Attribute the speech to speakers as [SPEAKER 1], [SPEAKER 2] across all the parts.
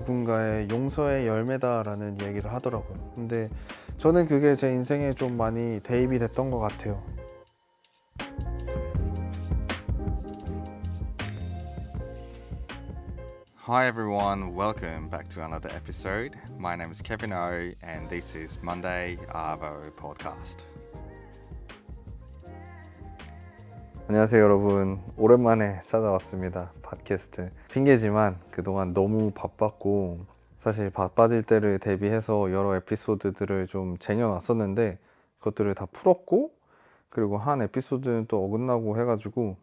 [SPEAKER 1] 누군가의 용서의 열매다라는 얘기를 하더라고요. 근데 저는 그게 제 인생에 좀 많이 대입이 됐던 것 같아요.
[SPEAKER 2] Hi everyone, welcome back to another episode. My name is Kevin O and this is Monday Arvo podcast.
[SPEAKER 1] 안녕하세요 여러분, 오랜만에 찾아왔습니다. 팟캐스트. 핑계지만 그동안 너무 바빴고 사실 바빠질 때를 대비해서 여러 에피소드들을 좀 쟁여놨었는데 그것들을 다 풀었고, 그리고 한 에피소드는 또 어긋나고 해가지고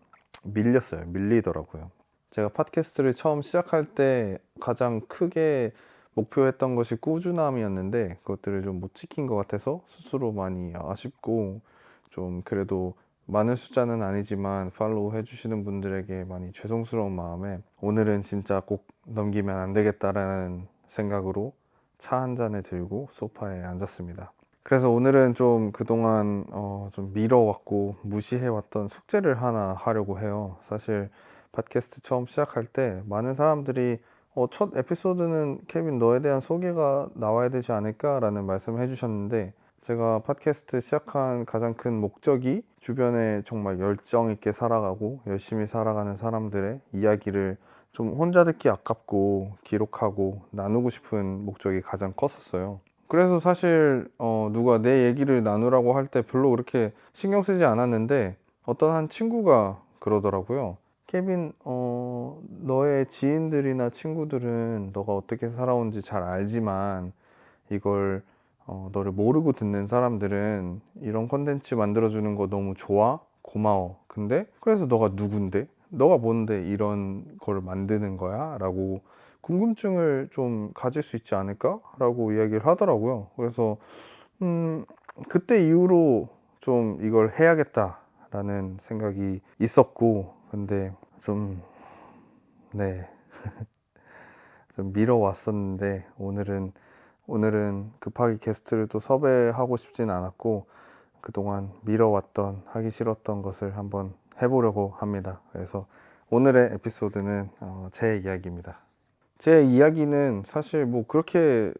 [SPEAKER 1] 밀리더라고요. 제가 팟캐스트를 처음 시작할 때 가장 크게 목표했던 것이 꾸준함이었는데 그것들을 좀 못 지킨 것 같아서 스스로 많이 아쉽고, 좀 그래도 많은 숫자는 아니지만 팔로우 해주시는 분들에게 많이 죄송스러운 마음에 오늘은 진짜 꼭 넘기면 안 되겠다라는 생각으로 차 한 잔을 들고 소파에 앉았습니다. 그래서 오늘은 좀 그동안 좀 미뤄왔고 무시해왔던 숙제를 하나 하려고 해요. 사실 팟캐스트 처음 시작할 때 많은 사람들이 첫 에피소드는 케빈 너에 대한 소개가 나와야 되지 않을까 라는 말씀을 해주셨는데, 제가 팟캐스트 시작한 가장 큰 목적이 주변에 정말 열정 있게 살아가고 열심히 살아가는 사람들의 이야기를 좀 혼자 듣기 아깝고 기록하고 나누고 싶은 목적이 가장 컸었어요. 그래서 사실 누가 내 얘기를 나누라고 할 때 별로 그렇게 신경 쓰지 않았는데 어떤 한 친구가 그러더라고요. 케빈, 너의 지인들이나 친구들은 너가 어떻게 살아온지 잘 알지만 이걸 너를 모르고 듣는 사람들은 이런 콘텐츠 만들어주는 거 너무 좋아? 고마워. 근데 그래서 너가 누군데? 너가 뭔데 이런 걸 만드는 거야? 라고 궁금증을 좀 가질 수 있지 않을까? 라고 이야기를 하더라고요. 그래서 그때 이후로 좀 이걸 해야겠다라는 생각이 있었고, 근데 좀 좀 미뤄왔었는데 오늘은 급하게 게스트를 또 섭외하고 싶진 않았고 그동안 미뤄왔던 하기 싫었던 것을 한번 해보려고 합니다. 그래서 오늘의 에피소드는 제 이야기입니다. 제 이야기는 사실 뭐 그렇게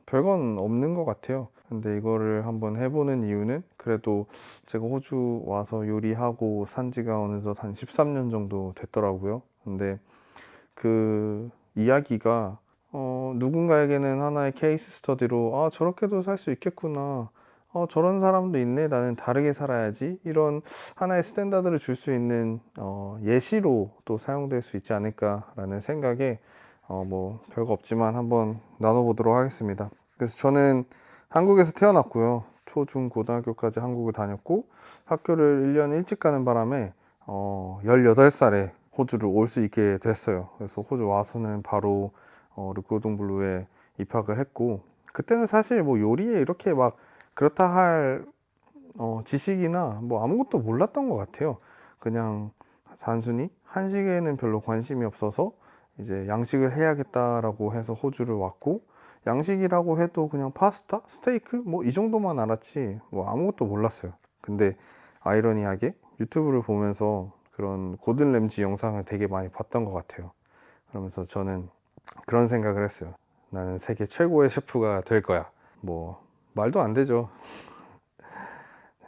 [SPEAKER 1] 별건 없는 것 같아요. 근데 이거를 한번 해보는 이유는 그래도 제가 호주 와서 요리하고 산 지가 어느덧 한 13년 정도 됐더라고요. 근데 그 이야기가 누군가에게는 하나의 케이스 스터디로 저렇게도 살 수 있겠구나, 저런 사람도 있네, 나는 다르게 살아야지, 이런 하나의 스탠다드를 줄 수 있는 예시로 또 사용될 수 있지 않을까라는 생각에 별거 없지만 한번 나눠보도록 하겠습니다. 그래서 저는 한국에서 태어났고요. 초, 중, 고등학교까지 한국을 다녔고 학교를 1년 일찍 가는 바람에 18살에 호주를 올 수 있게 됐어요. 그래서 호주 와서는 바로 르코동블루에 입학을 했고, 그때는 사실 요리에 이렇게 막 그렇다 할 지식이나 아무것도 몰랐던 것 같아요. 그냥 단순히 한식에는 별로 관심이 없어서 이제 양식을 해야겠다라고 해서 호주를 왔고, 양식이라고 해도 그냥 파스타, 스테이크 이 정도만 알았지 아무것도 몰랐어요. 근데 아이러니하게 유튜브를 보면서 그런 고든 램지 영상을 되게 많이 봤던 것 같아요. 그러면서 저는 그런 생각을 했어요. 나는 세계 최고의 셰프가 될 거야. 말도 안 되죠.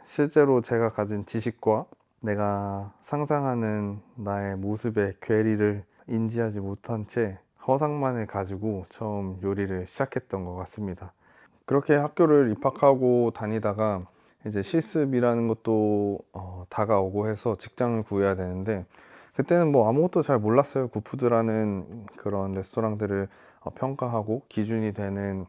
[SPEAKER 1] 실제로 제가 가진 지식과 내가 상상하는 나의 모습의 괴리를 인지하지 못한 채 허상만을 가지고 처음 요리를 시작했던 것 같습니다. 그렇게 학교를 입학하고 다니다가 이제 실습이라는 것도 다가오고 해서 직장을 구해야 되는데, 그때는 아무것도 잘 몰랐어요. 굿푸드라는 그런 레스토랑들을 평가하고 기준이 되는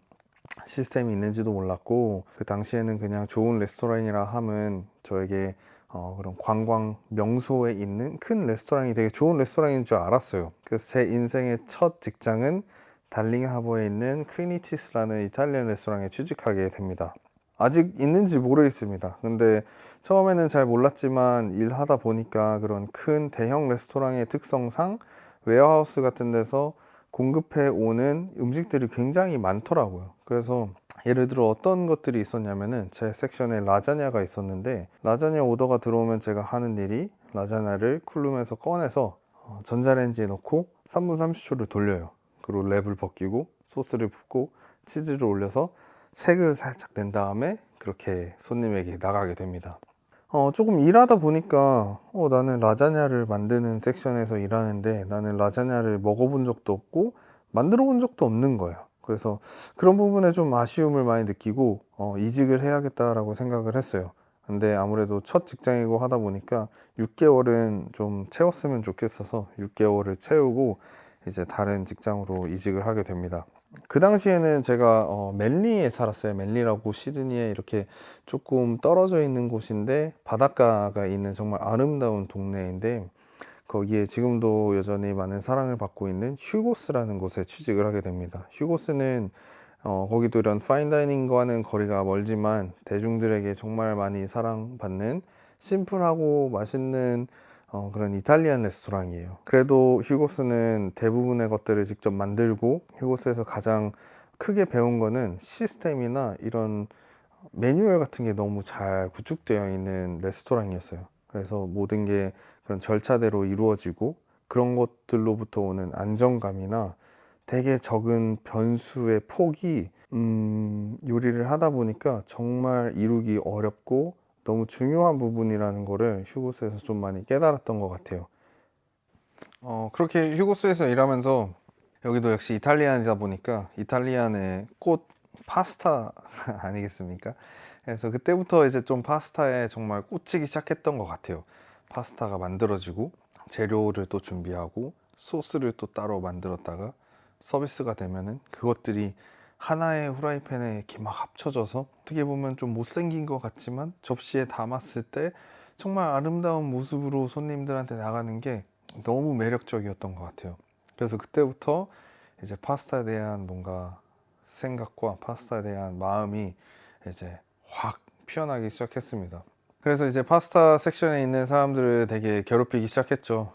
[SPEAKER 1] 시스템이 있는지도 몰랐고, 그 당시에는 그냥 좋은 레스토랑이라 함은 저에게 그런 관광 명소에 있는 큰 레스토랑이 되게 좋은 레스토랑인 줄 알았어요. 그래서 제 인생의 첫 직장은 달링 하버에 있는 퀸이치스라는 이탈리안 레스토랑에 취직하게 됩니다. 아직 있는지 모르겠습니다. 근데 처음에는 잘 몰랐지만 일하다 보니까 그런 큰 대형 레스토랑의 특성상 웨어하우스 같은 데서 공급해 오는 음식들이 굉장히 많더라고요. 그래서 예를 들어 어떤 것들이 있었냐면은 제 섹션에 라자냐가 있었는데, 라자냐 오더가 들어오면 제가 하는 일이 라자냐를 쿨룸에서 꺼내서 전자레인지에 넣고 3분 30초를 돌려요. 그리고 랩을 벗기고 소스를 붓고 치즈를 올려서 색을 살짝 낸 다음에 그렇게 손님에게 나가게 됩니다. 조금 일하다 보니까 나는 라자냐를 만드는 섹션에서 일하는데 나는 라자냐를 먹어본 적도 없고 만들어 본 적도 없는 거예요. 그래서 그런 부분에 좀 아쉬움을 많이 느끼고 이직을 해야겠다라고 생각을 했어요. 근데 아무래도 첫 직장이고 하다 보니까 6개월은 좀 채웠으면 좋겠어서 6개월을 채우고 이제 다른 직장으로 이직을 하게 됩니다. 그 당시에는 제가 맨리에 살았어요. 맨리라고 시드니에 이렇게 조금 떨어져 있는 곳인데 바닷가가 있는 정말 아름다운 동네인데 거기에 지금도 여전히 많은 사랑을 받고 있는 휴고스라는 곳에 취직을 하게 됩니다. 휴고스는 거기도 이런 파인다이닝과는 거리가 멀지만 대중들에게 정말 많이 사랑받는 심플하고 맛있는 그런 이탈리안 레스토랑이에요. 그래도 휴고스는 대부분의 것들을 직접 만들고 휴고스에서 가장 크게 배운 거는 시스템이나 이런 매뉴얼 같은 게 너무 잘 구축되어 있는 레스토랑이었어요. 그래서 모든 게 그런 절차대로 이루어지고 그런 것들로부터 오는 안정감이나 되게 적은 변수의 폭이 요리를 하다 보니까 정말 이루기 어렵고 너무 중요한 부분이라는 거를 휴고스에서 좀 많이 깨달았던 것 같아요. 그렇게 휴고스에서 일하면서 여기도 역시 이탈리안이다 보니까 이탈리안의 꽃 파스타 아니겠습니까? 그래서 그때부터 이제 좀 파스타에 정말 꽂히기 시작했던 것 같아요. 파스타가 만들어지고 재료를 또 준비하고 소스를 또 따로 만들었다가 서비스가 되면은 그것들이 하나의 후라이팬에 이렇게 막 합쳐져서 어떻게 보면 좀 못생긴 것 같지만 접시에 담았을 때 정말 아름다운 모습으로 손님들한테 나가는 게 너무 매력적이었던 것 같아요. 그래서 그때부터 이제 파스타에 대한 뭔가 생각과 파스타에 대한 마음이 이제 확 피어나기 시작했습니다. 그래서 이제 파스타 섹션에 있는 사람들을 되게 괴롭히기 시작했죠.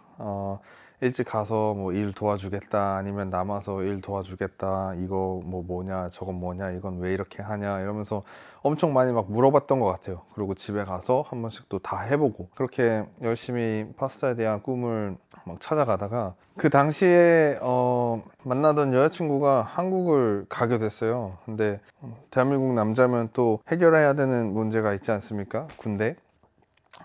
[SPEAKER 1] 일찍 가서 뭐 일 도와주겠다, 아니면 남아서 일 도와주겠다, 이거 뭐 뭐냐, 저건 뭐냐, 이건 왜 이렇게 하냐, 이러면서 엄청 많이 막 물어봤던 것 같아요. 그리고 집에 가서 한 번씩 또 다 해보고 그렇게 열심히 파스타에 대한 꿈을 막 찾아가다가 그 당시에 만나던 여자친구가 한국을 가게 됐어요. 근데 대한민국 남자면 또 해결해야 되는 문제가 있지 않습니까? 군대.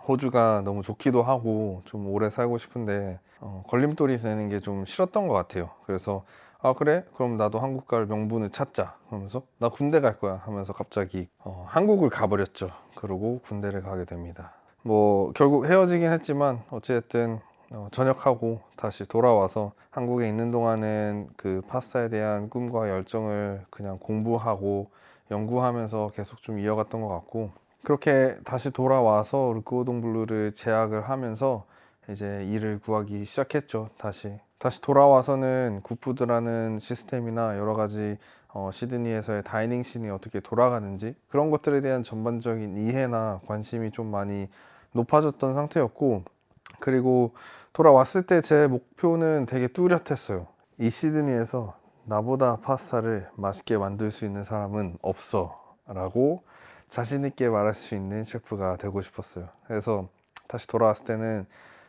[SPEAKER 1] 호주가 너무 좋기도 하고 좀 오래 살고 싶은데 걸림돌이 되는 게 좀 싫었던 것 같아요. 그래서 그래? 그럼 나도 한국 갈 명분을 찾자 하면서 나 군대 갈 거야 하면서 갑자기 한국을 가버렸죠. 그러고 군대를 가게 됩니다. 뭐 결국 헤어지긴 했지만 어쨌든 전역하고 다시 돌아와서 한국에 있는 동안은 그 파스타에 대한 꿈과 열정을 그냥 공부하고 연구하면서 계속 좀 이어갔던 것 같고, 그렇게 다시 돌아와서 르꼬동블루를 재학을 하면서 이제 일을 구하기 시작했죠. 다시 돌아와서는 굿푸드라는 시스템이나 여러 가지 시드니에서의 다이닝 씬이 어떻게 돌아가는지 그런 것들에 대한 전반적인 이해나 관심이 좀 많이 높아졌던 상태였고, 그리고 돌아왔을 때 제 목표는 되게 뚜렷했어요. 이 시드니에서 나보다 파스타를 맛있게 만들 수 있는 사람은 없어 라고 자신 있게 말할 수 있는 셰프가 되고 싶었어요. 그래서 다시 돌아왔을 때는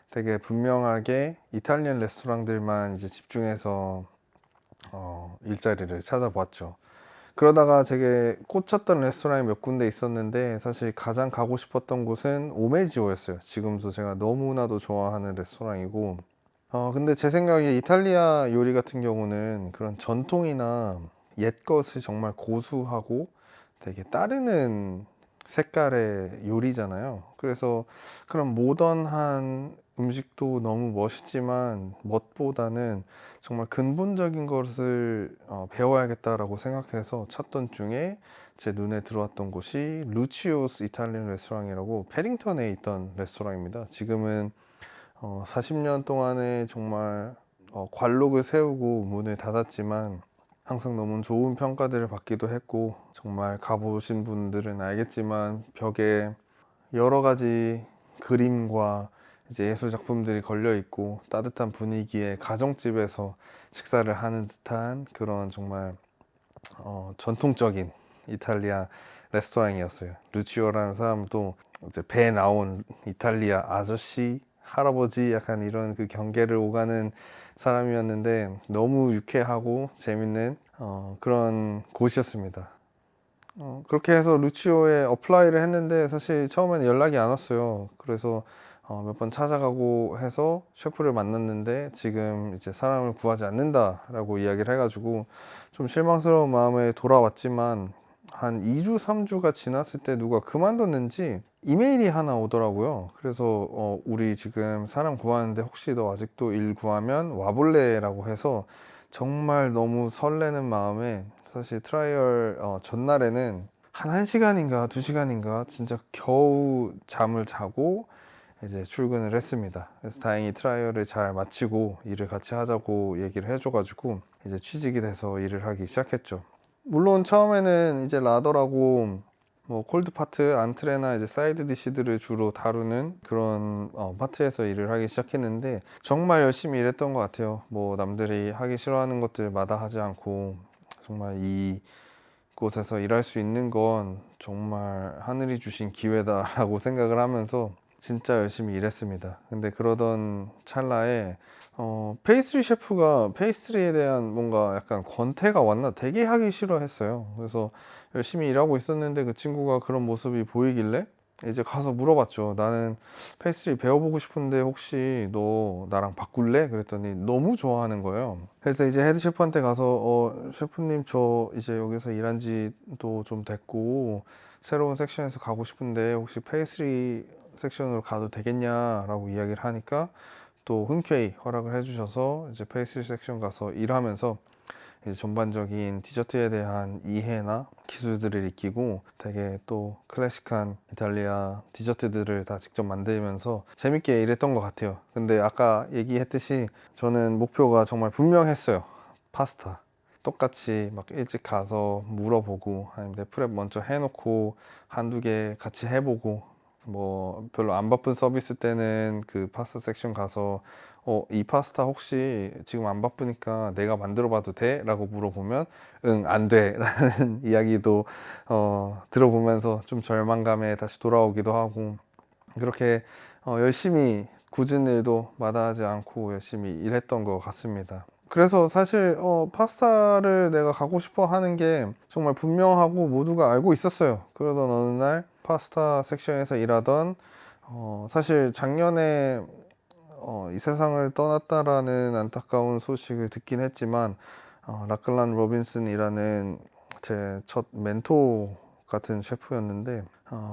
[SPEAKER 1] 되게 분명하게 이탈리안 레스토랑들만 이제 집중해서 일자리를 찾아봤죠. 그러다가 되게 꽂혔던 레스토랑이 몇 군데 있었는데 사실 가장 가고 싶었던 곳은 오메지오였어요. 지금도 제가 너무나도 좋아하는 레스토랑이고, 근데 제 생각에 이탈리아 요리 같은 경우는 그런 전통이나 옛것을 정말 고수하고 되게 따르는 색깔의 요리잖아요. 그래서 그런 모던한 음식도 너무 멋있지만 멋보다는 정말 근본적인 것을 배워야겠다라고 생각해서 찾던 중에 제 눈에 들어왔던 곳이 루치오스 이탈리안 레스토랑이라고 패딩턴에 있던 레스토랑입니다. 지금은 40년 동안에 정말 관록을 세우고 문을 닫았지만 항상 너무 좋은 평가들을 받기도 했고, 정말 가보신 분들은 알겠지만 벽에 여러 가지 그림과 이제 예술 작품들이 걸려 있고 따뜻한 분위기의 가정집에서 식사를 하는 듯한 그런 정말 전통적인 이탈리아 레스토랑이었어요. 루치오라는 사람도 이제 배에 나온 이탈리아 아저씨 할아버지 약간 이런 그 경계를 오가는 사람이었는데 너무 유쾌하고 재밌는 그런 곳이었습니다. 그렇게 해서 루치오에 어플라이를 했는데 사실 처음에는 연락이 안 왔어요. 그래서 몇 번 찾아가고 해서 셰프를 만났는데 지금 이제 사람을 구하지 않는다라고 이야기를 해가지고 좀 실망스러운 마음에 돌아왔지만 한 2주, 3주가 지났을 때 누가 그만뒀는지 이메일이 하나 오더라고요. 그래서 우리 지금 사람 구하는데 혹시 너 아직도 일 구하면 와볼래? 라고 해서 정말 너무 설레는 마음에 사실 트라이얼 전날에는 한 1시간인가 2시간인가 진짜 겨우 잠을 자고 이제 출근을 했습니다. 그래서 다행히 트라이얼을 잘 마치고 일을 같이 하자고 얘기를 해줘가지고 이제 취직이 돼서 일을 하기 시작했죠. 물론 처음에는 이제 라더라고 뭐 콜드 파트, 안트레나 이제 사이드 디시들을 주로 다루는 그런 파트에서 일을 하기 시작했는데 정말 열심히 일했던 것 같아요. 뭐 남들이 하기 싫어하는 것들 마다하지 않고 정말 이 곳에서 일할 수 있는 건 정말 하늘이 주신 기회다라고 생각을 하면서 진짜 열심히 일했습니다. 근데 그러던 찰나에 페이스트리 셰프가 페이스트리에 대한 뭔가 약간 권태가 왔나 되게 하기 싫어했어요. 그래서 열심히 일하고 있었는데 그 친구가 그런 모습이 보이길래 이제 가서 물어봤죠. 나는 페이스트리 배워보고 싶은데 혹시 너 나랑 바꿀래? 그랬더니 너무 좋아하는 거예요. 그래서 이제 헤드 셰프한테 가서 셰프님 저 이제 여기서 일한 지도 좀 됐고 새로운 섹션에서 가고 싶은데 혹시 페이스트리 섹션으로 가도 되겠냐라고 이야기를 하니까 또 흔쾌히 허락을 해주셔서 이제 페이스트리 섹션 가서 일하면서 이제 전반적인 디저트에 대한 이해나 기술들을 익히고 되게 또 클래식한 이탈리아 디저트들을 다 직접 만들면서 재밌게 일했던 것 같아요. 근데 아까 얘기했듯이 저는 목표가 정말 분명했어요. 파스타. 똑같이 막 일찍 가서 물어보고 아니면 프렙 먼저 해놓고 한두 개 같이 해보고 뭐 별로 안 바쁜 서비스 때는 그 파스타 섹션 가서 이 파스타 혹시 지금 안 바쁘니까 내가 만들어 봐도 돼? 라고 물어보면 응, 안 돼 라는 이야기도 들어보면서 좀 절망감에 다시 돌아오기도 하고 그렇게 열심히 굳은 일도 마다하지 않고 열심히 일했던 것 같습니다. 그래서 사실 파스타를 내가 가고 싶어 하는 게 정말 분명하고 모두가 알고 있었어요. 그러던 어느 날 파스타 섹션에서 일하던 사실 작년에 이 세상을 떠났다라는 안타까운 소식을 듣긴 했지만 라클란 로빈슨이라는 제 첫 멘토 같은 셰프였는데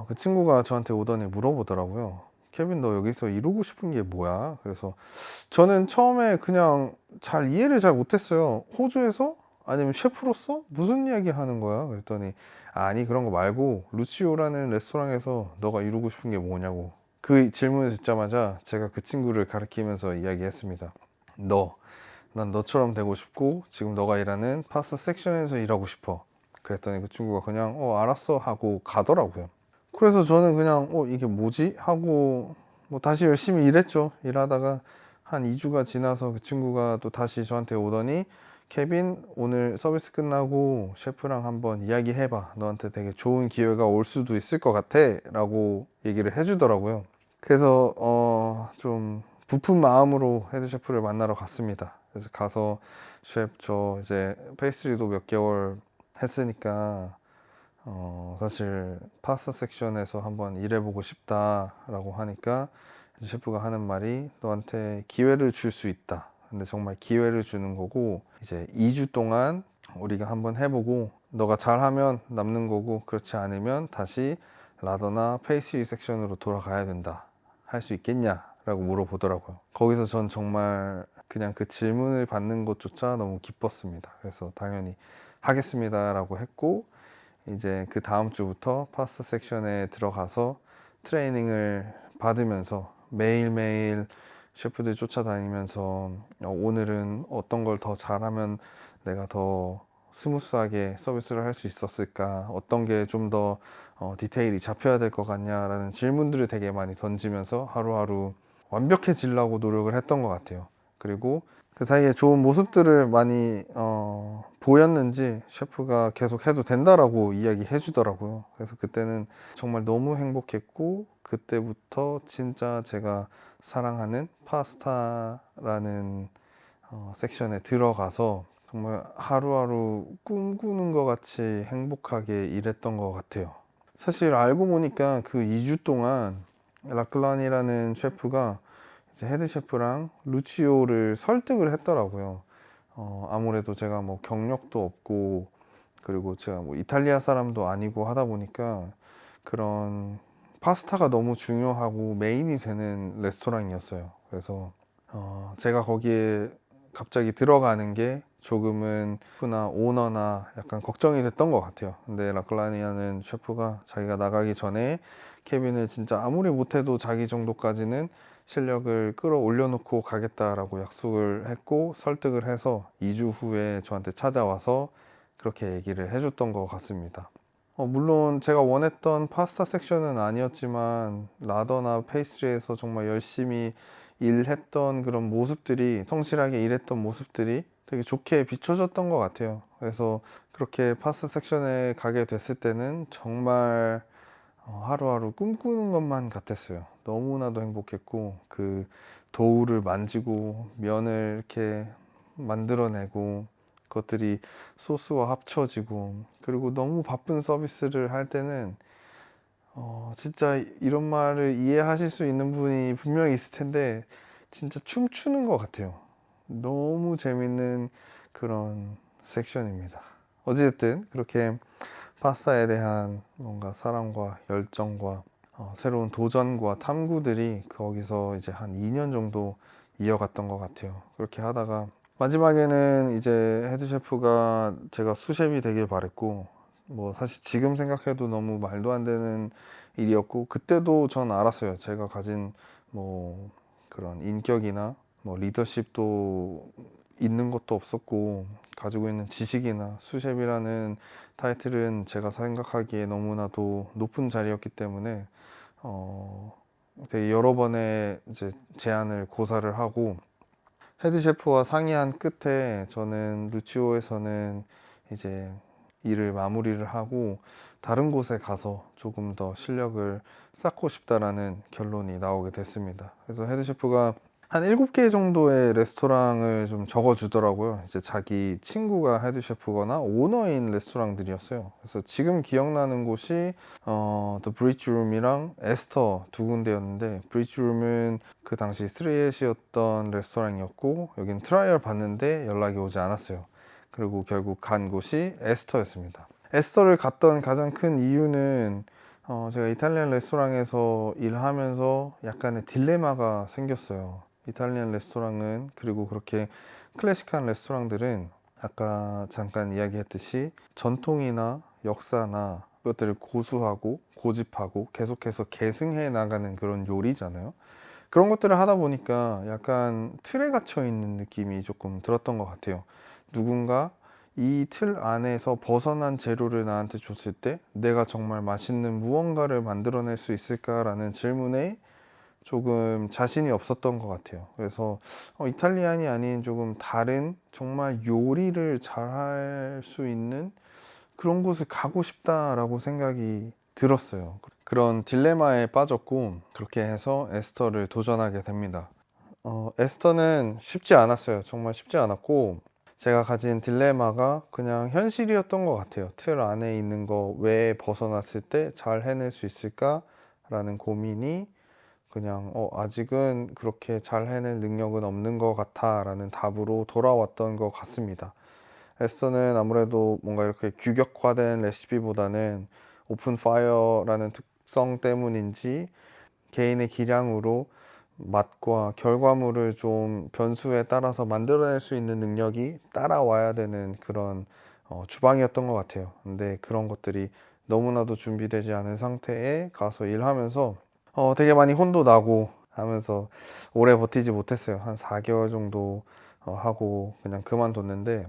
[SPEAKER 1] 그 친구가 저한테 오더니 물어보더라고요. 케빈 너 여기서 이루고 싶은 게 뭐야? 그래서 저는 처음에 그냥 이해를 잘 못했어요. 호주에서? 아니면 셰프로서? 무슨 이야기 하는 거야? 그랬더니 아니 그런 거 말고 루치오라는 레스토랑에서 너가 이루고 싶은 게 뭐냐고. 그 질문을 듣자마자 제가 그 친구를 가리키면서 이야기했습니다. 난 너처럼 되고 싶고 지금 너가 일하는 파스타 섹션에서 일하고 싶어. 그랬더니 그 친구가 그냥 알았어 하고 가더라고요. 그래서 저는 그냥 이게 뭐지? 하고 뭐 다시 열심히 일했죠. 일하다가 한 2주가 지나서 그 친구가 또 다시 저한테 오더니 케빈 오늘 서비스 끝나고 셰프랑 한번 이야기해봐. 너한테 되게 좋은 기회가 올 수도 있을 것 같아 라고 얘기를 해주더라고요. 그래서 좀 부푼 마음으로 헤드 셰프를 만나러 갔습니다. 그래서 가서 셰프 저 이제 페이스트리도 몇 개월 했으니까 사실 파스타 섹션에서 한번 일해보고 싶다라고 하니까 셰프가 하는 말이 너한테 기회를 줄 수 있다. 근데 정말 기회를 주는 거고 이제 2주 동안 우리가 한번 해보고 너가 잘하면 남는 거고 그렇지 않으면 다시 라더나 페이스트리 섹션으로 돌아가야 된다. 할 수 있겠냐? 라고 물어보더라고요. 거기서 전 정말 그냥 그 질문을 받는 것조차 너무 기뻤습니다. 그래서 당연히 하겠습니다 라고 했고 이제 그 다음 주부터 파스타 섹션에 들어가서 트레이닝을 받으면서 매일매일 셰프들 쫓아다니면서 오늘은 어떤 걸 더 잘하면 내가 더 스무스하게 서비스를 할 수 있었을까? 어떤 게 좀 더 디테일이 잡혀야 될 것 같냐라는 질문들을 되게 많이 던지면서 하루하루 완벽해지려고 노력을 했던 것 같아요. 그리고 그 사이에 좋은 모습들을 많이 보였는지 셰프가 계속 해도 된다라고 이야기해 주더라고요. 그래서 그때는 정말 너무 행복했고, 그때부터 진짜 제가 사랑하는 파스타라는 섹션에 들어가서 정말 하루하루 꿈꾸는 것 같이 행복하게 일했던 것 같아요. 사실 알고 보니까 그 2주 동안 라클란이라는 셰프가 이제 헤드 셰프랑 루치오를 설득을 했더라고요. 아무래도 제가 뭐 경력도 없고, 그리고 제가 뭐 이탈리아 사람도 아니고 하다 보니까 그런 파스타가 너무 중요하고 메인이 되는 레스토랑이었어요. 그래서 제가 거기에 갑자기 들어가는 게 조금은 셰프나 오너나 약간 걱정이 됐던 것 같아요. 근데 라클라니아는 셰프가 자기가 나가기 전에 케빈을 진짜 아무리 못해도 자기 정도까지는 실력을 끌어올려 놓고 가겠다라고 약속을 했고, 설득을 해서 2주 후에 저한테 찾아와서 그렇게 얘기를 해줬던 것 같습니다. 물론 제가 원했던 파스타 섹션은 아니었지만 라더나 페이스트리에서 정말 열심히 일했던 그런 모습들이, 성실하게 일했던 모습들이 되게 좋게 비춰졌던 것 같아요. 그래서 그렇게 파스타 섹션에 가게 됐을 때는 정말 하루하루 꿈꾸는 것만 같았어요. 너무나도 행복했고, 그 도우를 만지고 면을 이렇게 만들어내고 그것들이 소스와 합쳐지고, 그리고 너무 바쁜 서비스를 할 때는 진짜 이런 말을 이해하실 수 있는 분이 분명히 있을 텐데 진짜 춤추는 것 같아요. 너무 재밌는 그런 섹션입니다. 어찌됐든 그렇게 파스타에 대한 뭔가 사랑과 열정과 새로운 도전과 탐구들이 거기서 이제 한 2년 정도 이어갔던 것 같아요. 그렇게 하다가 마지막에는 이제 헤드 셰프가 제가 수셰프이 되길 바랬고, 뭐 사실 지금 생각해도 너무 말도 안 되는 일이었고, 그때도 전 알았어요. 제가 가진 뭐 그런 인격이나 뭐 리더십도 있는 것도 없었고, 가지고 있는 지식이나 수셰프이라는 타이틀은 제가 생각하기에 너무나도 높은 자리였기 때문에 되게 여러 번의 이제 제안을 고사를 하고, 헤드 셰프와 상의한 끝에 저는 루치오에서는 이제 일을 마무리를 하고 다른 곳에 가서 조금 더 실력을 쌓고 싶다라는 결론이 나오게 됐습니다. 그래서 헤드 셰프가 한 7개 정도의 레스토랑을 좀 적어주더라고요. 이제 자기 친구가 헤드 셰프거나 오너인 레스토랑들이었어요. 그래서 지금 기억나는 곳이 The Bridge Room이랑 에스터 두 군데였는데, Bridge Room은 그 당시 3S였던 레스토랑이었고, 여긴 트라이얼 봤는데 연락이 오지 않았어요. 그리고 결국 간 곳이 에스터였습니다. 에스터를 갔던 가장 큰 이유는 제가 이탈리안 레스토랑에서 일하면서 약간의 딜레마가 생겼어요. 이탈리안 레스토랑은, 그리고 그렇게 클래식한 레스토랑들은 아까 잠깐 이야기했듯이 전통이나 역사나 그것들을 고수하고 고집하고 계속해서 계승해 나가는 그런 요리잖아요. 그런 것들을 하다 보니까 약간 틀에 갇혀 있는 느낌이 조금 들었던 것 같아요. 누군가 이 틀 안에서 벗어난 재료를 나한테 줬을 때 내가 정말 맛있는 무언가를 만들어낼 수 있을까라는 질문에 조금 자신이 없었던 것 같아요. 그래서 이탈리안이 아닌 조금 다른 정말 요리를 잘할 수 있는 그런 곳을 가고 싶다라고 생각이 들었어요. 그런 딜레마에 빠졌고, 그렇게 해서 에스터를 도전하게 됩니다. 에스터는 쉽지 않았어요. 정말 쉽지 않았고, 제가 가진 딜레마가 그냥 현실이었던 것 같아요. 틀 안에 있는 거 외에 벗어났을 때 잘 해낼 수 있을까라는 고민이 그냥 아직은 그렇게 잘 해낼 능력은 없는 것 같아 라는 답으로 돌아왔던 것 같습니다. 에스터는 아무래도 뭔가 이렇게 규격화된 레시피보다는 오픈 파이어라는 특성 때문인지 개인의 기량으로 맛과 결과물을 좀 변수에 따라서 만들어낼 수 있는 능력이 따라와야 되는 그런 주방이었던 것 같아요. 근데 그런 것들이 너무나도 준비되지 않은 상태에 가서 일하면서 되게 많이 혼도 나고 하면서 오래 버티지 못했어요. 한 4개월 정도 하고 그냥 그만뒀는데,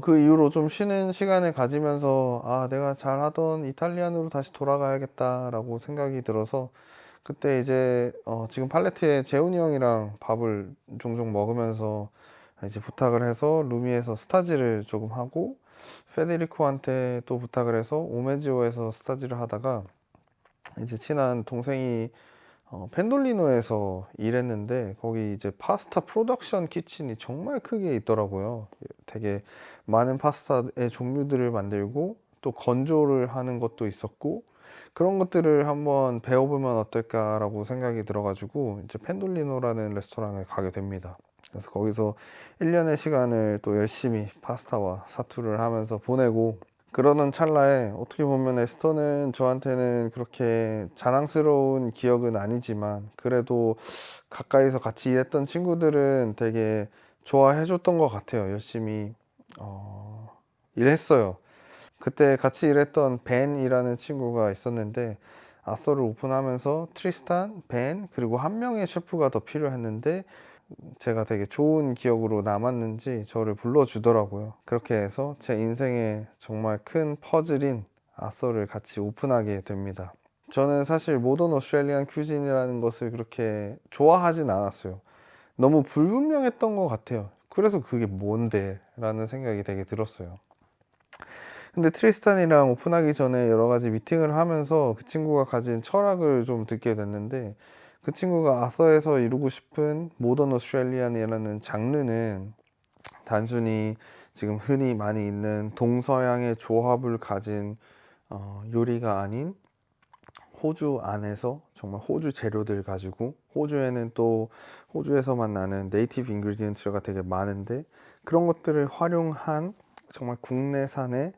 [SPEAKER 1] 그 이후로 좀 쉬는 시간을 가지면서 내가 잘하던 이탈리안으로 다시 돌아가야겠다라고 생각이 들어서, 그때 이제 지금 팔레트에 재훈이 형이랑 밥을 종종 먹으면서 이제 부탁을 해서 루미에서 스타지를 조금 하고, 페데리코한테 또 부탁을 해서 오메지오에서 스타지를 하다가, 이제 친한 동생이 펜돌리노에서 일했는데 거기 이제 파스타 프로덕션 키친이 정말 크게 있더라고요. 되게 많은 파스타의 종류들을 만들고 또 건조를 하는 것도 있었고, 그런 것들을 한번 배워보면 어떨까라고 생각이 들어가지고 이제 펜돌리노라는 레스토랑을 가게 됩니다. 그래서 거기서 1년의 시간을 또 열심히 파스타와 사투를 하면서 보내고, 그러는 찰나에 어떻게 보면 에스터는 저한테는 그렇게 자랑스러운 기억은 아니지만 그래도 가까이서 같이 일했던 친구들은 되게 좋아해 줬던 것 같아요. 열심히 일했어요. 그때 같이 일했던 벤이라는 친구가 있었는데, 아서를 오픈하면서 트리스탄, 벤, 그리고 한 명의 셰프가 더 필요했는데 제가 되게 좋은 기억으로 남았는지 저를 불러주더라고요. 그렇게 해서 제 인생에 정말 큰 퍼즐인 아서를 같이 오픈하게 됩니다. 저는 사실 모던 오스트레일리안 큐진이라는 것을 그렇게 좋아하진 않았어요. 너무 불분명했던 것 같아요. 그래서 그게 뭔데? 라는 생각이 되게 들었어요. 근데 트리스탄이랑 오픈하기 전에 여러 가지 미팅을 하면서 그 친구가 가진 철학을 좀 듣게 됐는데, 그 친구가 아서에서 이루고 싶은 모던 오스트레일리안이라는 장르는 단순히 지금 흔히 많이 있는 동서양의 조합을 가진 요리가 아닌, 호주 안에서 정말 호주 재료들 가지고, 호주에는 또 호주에서만 나는 네이티브 인그리디언트가 되게 많은데 그런 것들을 활용한 정말 국내산의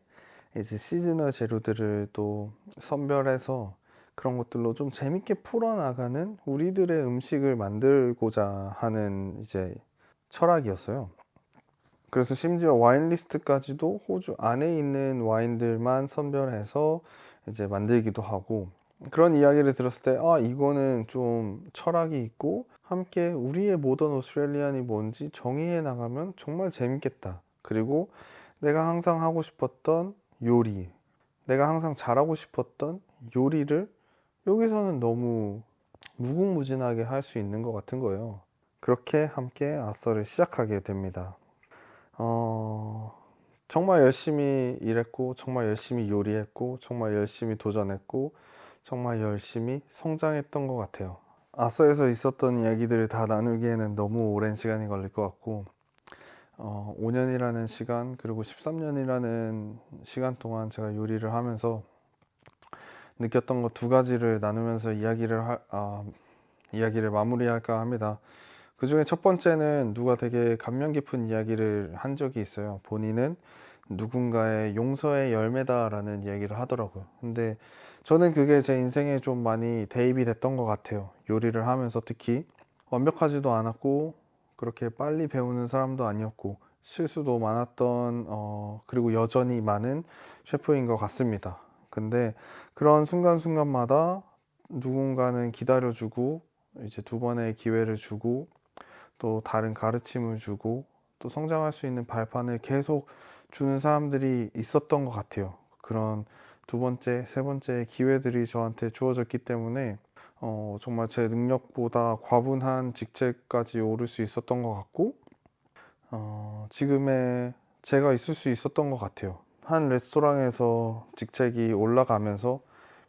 [SPEAKER 1] 이제 시즈널 재료들을 또 선별해서 그런 것들로 좀 재밌게 풀어나가는 우리들의 음식을 만들고자 하는 이제 철학이었어요. 그래서 심지어 와인 리스트까지도 호주 안에 있는 와인들만 선별해서 이제 만들기도 하고, 그런 이야기를 들었을 때, 아, 이거는 좀 철학이 있고 함께 우리의 모던 오스트레일리안이 뭔지 정의해 나가면 정말 재밌겠다. 그리고 내가 항상 하고 싶었던 요리, 내가 항상 잘하고 싶었던 요리를 여기서는 너무 무궁무진하게 할 수 있는 것 같은 거예요. 그렇게 함께 아서를 시작하게 됩니다. 정말 열심히 일했고, 정말 열심히 요리했고, 정말 열심히 도전했고, 정말 열심히 성장했던 것 같아요. 아서에서 있었던 이야기들을 다 나누기에는 너무 오랜 시간이 걸릴 것 같고, 5년이라는 시간, 그리고 13년이라는 시간 동안 제가 요리를 하면서 느꼈던 것 두 가지를 나누면서 이야기를 마무리할까 합니다. 그 중에 첫 번째는 누가 되게 감명 깊은 이야기를 한 적이 있어요. 본인은 누군가의 용서의 열매다라는 이야기를 하더라고요. 근데 저는 그게 제 인생에 좀 많이 대입이 됐던 것 같아요. 요리를 하면서 특히 완벽하지도 않았고 그렇게 빨리 배우는 사람도 아니었고 실수도 많았던 그리고 여전히 많은 셰프인 것 같습니다. 근데 그런 순간순간마다 누군가는 기다려주고 이제 두 번의 기회를 주고 또 다른 가르침을 주고 또 성장할 수 있는 발판을 계속 주는 사람들이 있었던 것 같아요. 그런 두 번째, 세 번째 기회들이 저한테 주어졌기 때문에 정말 제 능력보다 과분한 직책까지 오를 수 있었던 것 같고 지금의 제가 있을 수 있었던 것 같아요. 한 레스토랑에서 직책이 올라가면서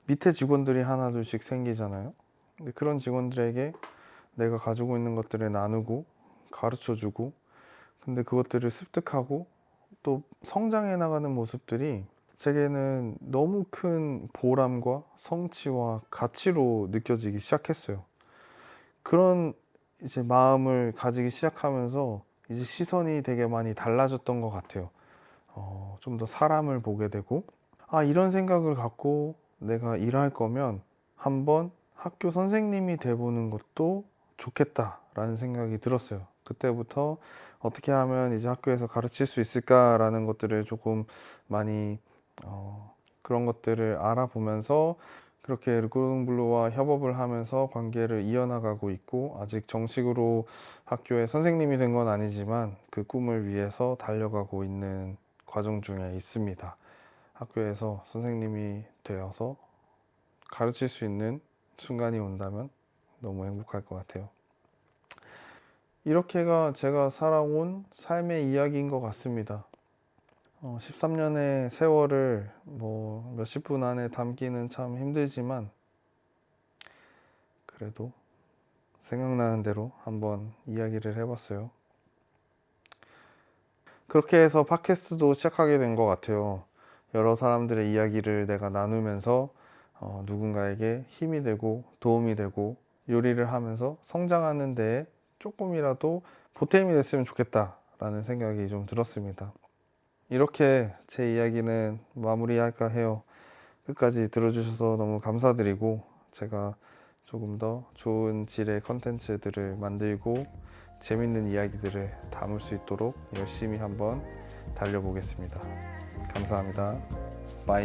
[SPEAKER 1] 밑에 직원들이 하나둘씩 생기잖아요. 근데 그런 직원들에게 내가 가지고 있는 것들을 나누고 가르쳐주고, 근데 그것들을 습득하고 또 성장해 나가는 모습들이 제게는 너무 큰 보람과 성취와 가치로 느껴지기 시작했어요. 그런 이제 마음을 가지기 시작하면서 이제 시선이 되게 많이 달라졌던 것 같아요. 좀 더 사람을 보게 되고, 아, 이런 생각을 갖고 내가 일할 거면 한번 학교 선생님이 돼보는 것도 좋겠다라는 생각이 들었어요. 그때부터 어떻게 하면 이제 학교에서 가르칠 수 있을까라는 것들을 조금 많이 그런 것들을 알아보면서 그렇게 르코동블루와 협업을 하면서 관계를 이어나가고 있고, 아직 정식으로 학교의 선생님이 된 건 아니지만 그 꿈을 위해서 달려가고 있는 과정 중에 있습니다. 학교에서 선생님이 되어서 가르칠 수 있는 순간이 온다면 너무 행복할 것 같아요. 이렇게가 제가 살아온 삶의 이야기인 것 같습니다. 13년의 세월을 뭐 몇십 분 안에 담기는 참 힘들지만 그래도 생각나는 대로 한번 이야기를 해봤어요. 그렇게 해서 팟캐스트도 시작하게 된 것 같아요. 여러 사람들의 이야기를 내가 나누면서 누군가에게 힘이 되고 도움이 되고 요리를 하면서 성장하는 데에 조금이라도 보탬이 됐으면 좋겠다라는 생각이 좀 들었습니다. 이렇게 제 이야기는 마무리할까 해요. 끝까지 들어주셔서 너무 감사드리고 제가 조금 더 좋은 질의 컨텐츠들을 만들고 재밌는 이야기들을 담을 수 있도록 열심히 한번 달려보겠습니다. 감사합니다. 바이.